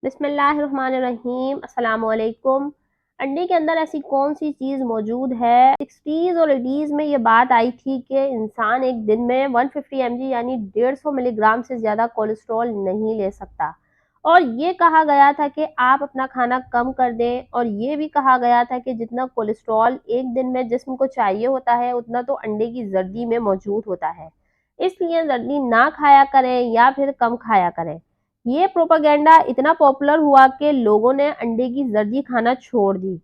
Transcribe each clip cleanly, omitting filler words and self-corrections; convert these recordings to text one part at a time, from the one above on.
बिस्मिल्लाहिर्रहमानिर्रहीम अस्सलाम वालेकुम। अंडे के अंदर ऐसी कौन सी चीज़ मौजूद है? 60s और 80s में ये बात आई थी कि इंसान एक दिन में 150 mg यानी 150 मिलीग्राम से ज़्यादा कोलेस्ट्रॉल नहीं ले सकता। और ये कहा गया था कि आप अपना खाना कम कर दें, और ये भी कहा गया था कि जितना कोलेस्ट्रॉल एक दिन में जिस्म को चाहिए होता है उतना तो अंडे की जर्दी में मौजूद होता है। इसलिए जर्दी ना खाया करें या फिर कम खाया करें। ये प्रोपेगेंडा इतना पॉपुलर हुआ कि लोगों ने अंडे की जर्दी खाना छोड़ दी।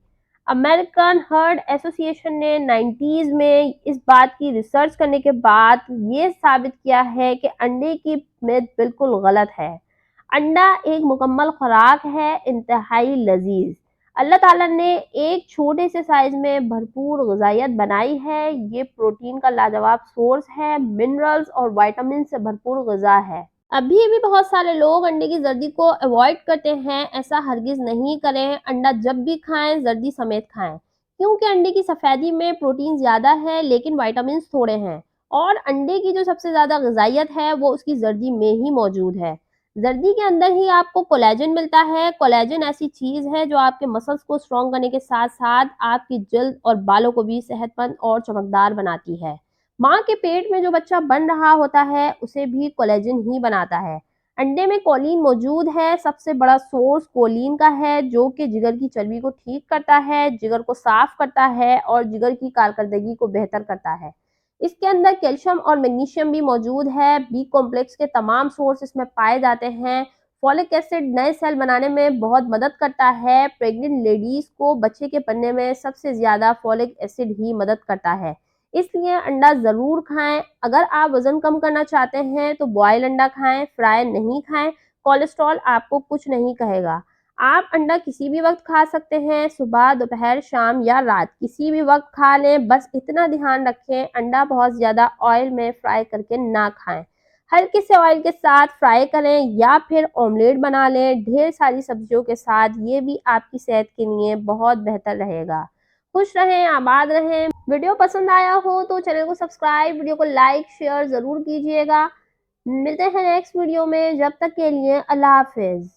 अमेरिकन हर्ड एसोसिएशन ने 90s में इस बात की रिसर्च करने के बाद ये साबित किया है कि अंडे की मिथ बिल्कुल गलत है। अंडा एक मुकम्मल खुराक है, इंतहाई लजीज। अल्लाह ताला ने एक छोटे से साइज में भरपूर ग़िज़ाइयत बनाई है। ये प्रोटीन का लाजवाब सोर्स है, मिनरल्स और विटामिन से भरपूर ग़िज़ा है। अभी भी बहुत सारे लोग अंडे की जर्दी को अवॉइड करते हैं। ऐसा हरगिज नहीं करें। अंडा जब भी खाएं जर्दी समेत खाएं, क्योंकि अंडे की सफेदी में प्रोटीन ज्यादा है लेकिन विटामिन थोड़े हैं। और अंडे की जो सबसे ज्यादा ग़िज़ाइयत है वो उसकी जर्दी में ही मौजूद है। जर्दी के अंदर ही आपको कोलेजन मिलता है। कोलेजन ऐसी चीज है जो आपके मसल्स को स्ट्रॉन्ग करने के साथ साथ आपकी जल्द और बालों को भी सेहतमंद और चमकदार बनाती है। माँ के पेट में जो बच्चा बन रहा होता है उसे भी कोलेजन ही बनाता है। अंडे में कोलिन मौजूद है। सबसे बड़ा सोर्स कोलिन का है जो कि जिगर की चर्बी को ठीक करता है, जिगर को साफ करता है और जिगर की कारकर्दगी को बेहतर करता है। इसके अंदर कैल्शियम और मैग्नीशियम भी मौजूद है। बी कॉम्प्लेक्स के तमाम सोर्स इसमें पाए जाते हैं। फॉलिक एसिड नए सेल बनाने में बहुत मदद करता है। प्रेग्नेंट लेडीज को बच्चे के बनने में सबसे ज्यादा फॉलिक एसिड ही मदद करता है। इसलिए अंडा ज़रूर खाएं। अगर आप वज़न कम करना चाहते हैं तो बॉयल अंडा खाएं, फ्राई नहीं खाएं। कोलेस्ट्रॉल आपको कुछ नहीं कहेगा। आप अंडा किसी भी वक्त खा सकते हैं, सुबह, दोपहर, शाम या रात, किसी भी वक्त खा लें। बस इतना ध्यान रखें, अंडा बहुत ज़्यादा ऑयल में फ्राई करके ना खाएं। हल्के से ऑयल के साथ फ्राई करें या फिर ऑमलेट बना लें ढेर सारी सब्जियों के साथ। ये भी आपकी सेहत के लिए बहुत बेहतर रहेगा। खुश रहें, आबाद रहें। वीडियो पसंद आया हो तो चैनल को सब्सक्राइब, वीडियो को लाइक शेयर ज़रूर कीजिएगा। मिलते हैं नेक्स्ट वीडियो में, जब तक के लिए अल्लाह हाफिज़।